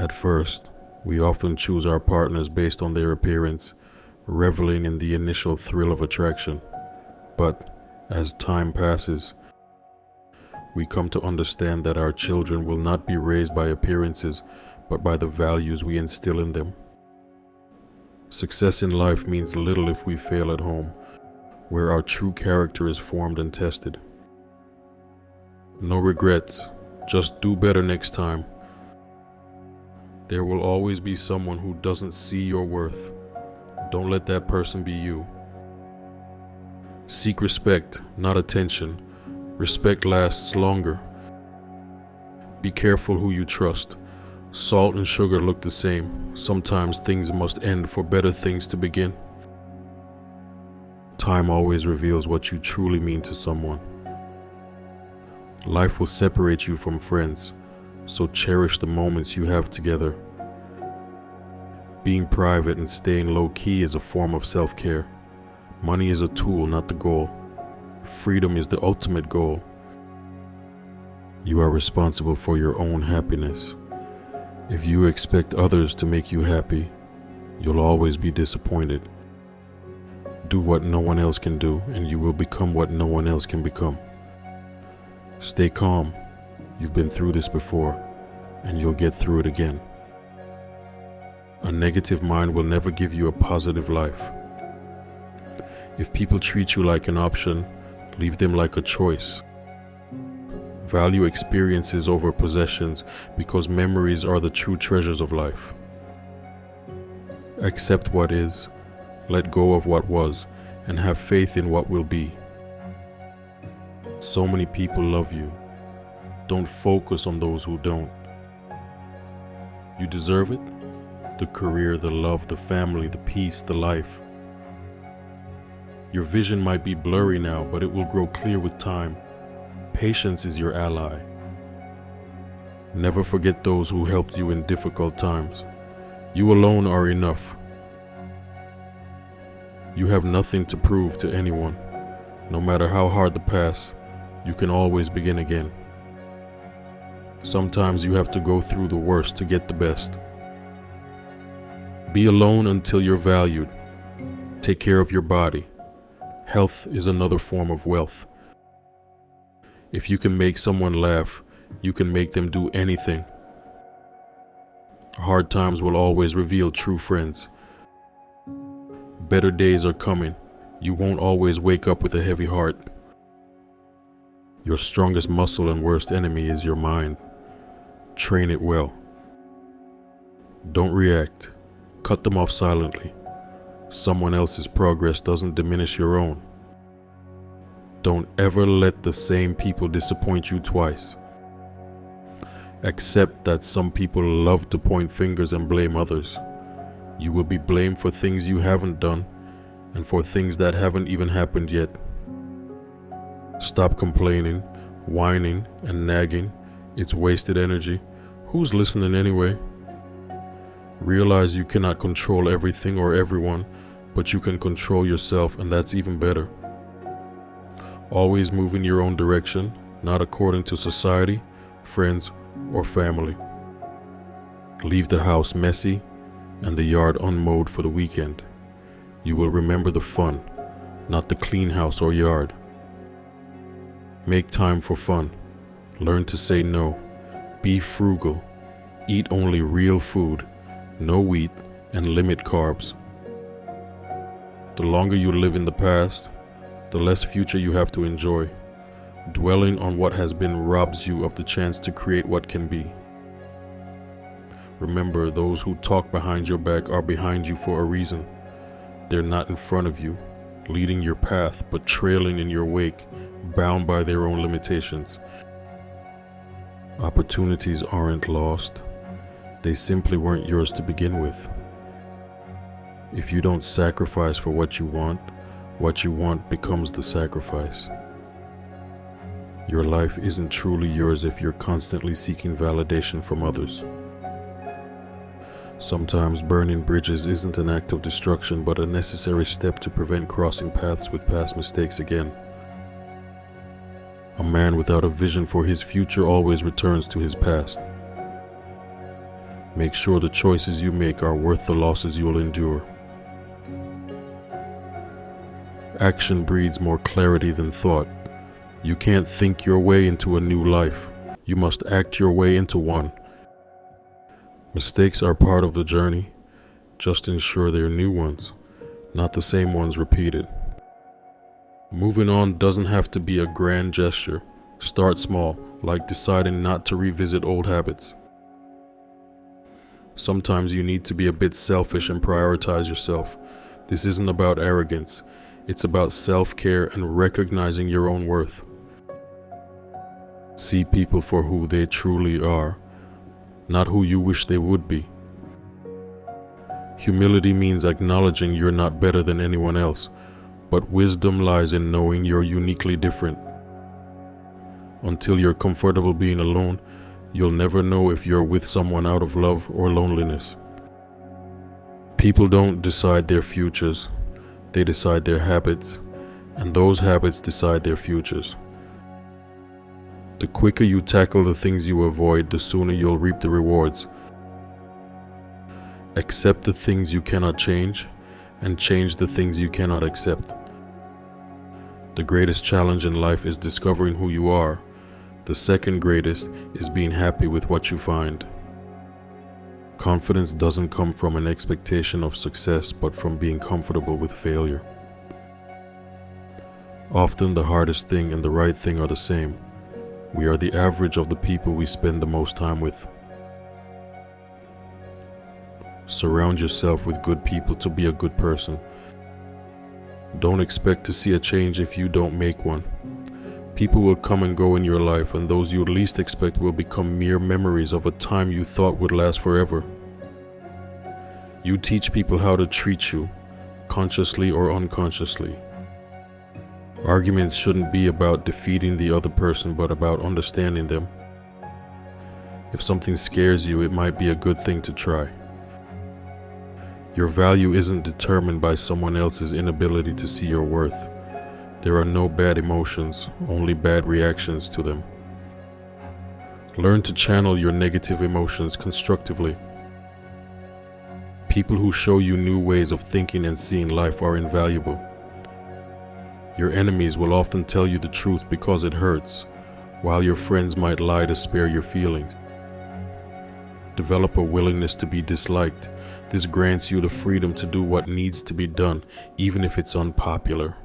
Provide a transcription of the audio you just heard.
At first, we often choose our partners based on their appearance, reveling in the initial thrill of attraction. But as time passes, we come to understand that our children will not be raised by appearances, but by the values we instill in them. Success in life means little if we fail at home, where our true character is formed and tested. No regrets, just do better next time. There will always be someone who doesn't see your worth. Don't let that person be you. Seek respect, not attention. Respect lasts longer. Be careful who you trust. Salt and sugar look the same. Sometimes things must end for better things to begin. Time always reveals what you truly mean to someone. Life will separate you from friends, so cherish the moments you have together. Being private and staying low-key is a form of self-care. Money is a tool, not the goal. Freedom is the ultimate goal. You are responsible for your own happiness. If you expect others to make you happy, you'll always be disappointed. Do what no one else can do, and you will become what no one else can become. Stay calm. You've been through this before, and you'll get through it again. A negative mind will never give you a positive life. If people treat you like an option, leave them like a choice. Value experiences over possessions, because memories are the true treasures of life. Accept what is, let go of what was, and have faith in what will be. So many people love you. Don't focus on those who don't. You deserve it. The career, the love, the family, the peace, the life. Your vision might be blurry now, but it will grow clear with time. Patience is your ally. Never forget those who helped you in difficult times. You alone are enough. You have nothing to prove to anyone. No matter how hard the past, you can always begin again. Sometimes you have to go through the worst to get the best. Be alone until you're valued. Take care of your body. Health is another form of wealth. If you can make someone laugh, you can make them do anything. Hard times will always reveal true friends. Better days are coming. You won't always wake up with a heavy heart. Your strongest muscle and worst enemy is your mind. Train it well. Don't react. Cut them off silently. Someone else's progress doesn't diminish your own. Don't ever let the same people disappoint you twice. Accept that some people love to point fingers and blame others. You will be blamed for things you haven't done and for things that haven't even happened yet. Stop complaining, whining, and nagging. It's wasted energy. Who's listening anyway? Realize you cannot control everything or everyone, but you can control yourself, and that's even better. Always move in your own direction, not according to society, friends, or family. Leave the house messy and the yard unmowed for the weekend. You will remember the fun, not the clean house or yard. Make time for fun. Learn to say no. Be frugal. Eat only real food, no wheat, and limit carbs. The longer you live in the past, the less future you have to enjoy. Dwelling on what has been robs you of the chance to create what can be. Remember, those who talk behind your back are behind you for a reason. They're not in front of you, leading your path, but trailing in your wake, bound by their own limitations. Opportunities aren't lost. They simply weren't yours to begin with. If you don't sacrifice for what you want becomes the sacrifice. Your life isn't truly yours if you're constantly seeking validation from others. Sometimes burning bridges isn't an act of destruction, but a necessary step to prevent crossing paths with past mistakes again. A man without a vision for his future always returns to his past. Make sure the choices you make are worth the losses you'll endure. Action breeds more clarity than thought. You can't think your way into a new life. You must act your way into one. Mistakes are part of the journey. Just ensure they're new ones, not the same ones repeated. Moving on doesn't have to be a grand gesture. Start small, like deciding not to revisit old habits. Sometimes you need to be a bit selfish and prioritize yourself. This isn't about arrogance. It's about self-care and recognizing your own worth. See people for who they truly are, not who you wish they would be. Humility means acknowledging you're not better than anyone else, but wisdom lies in knowing you're uniquely different. Until you're comfortable being alone, you'll never know if you're with someone out of love or loneliness. People don't decide their futures, they decide their habits, and those habits decide their futures. The quicker you tackle the things you avoid, the sooner you'll reap the rewards. Accept the things you cannot change, and change the things you cannot accept. The greatest challenge in life is discovering who you are. The second greatest is being happy with what you find. Confidence doesn't come from an expectation of success, but from being comfortable with failure. Often the hardest thing and the right thing are the same. We are the average of the people we spend the most time with. Surround yourself with good people to be a good person. Don't expect to see a change if you don't make one. People will come and go in your life, and those you least expect will become mere memories of a time you thought would last forever. You teach people how to treat you, consciously or unconsciously. Arguments shouldn't be about defeating the other person, but about understanding them. If something scares you, it might be a good thing to try. Your value isn't determined by someone else's inability to see your worth. There are no bad emotions, only bad reactions to them. Learn to channel your negative emotions constructively. People who show you new ways of thinking and seeing life are invaluable. Your enemies will often tell you the truth because it hurts, while your friends might lie to spare your feelings. Develop a willingness to be disliked. This grants you the freedom to do what needs to be done, even if it's unpopular.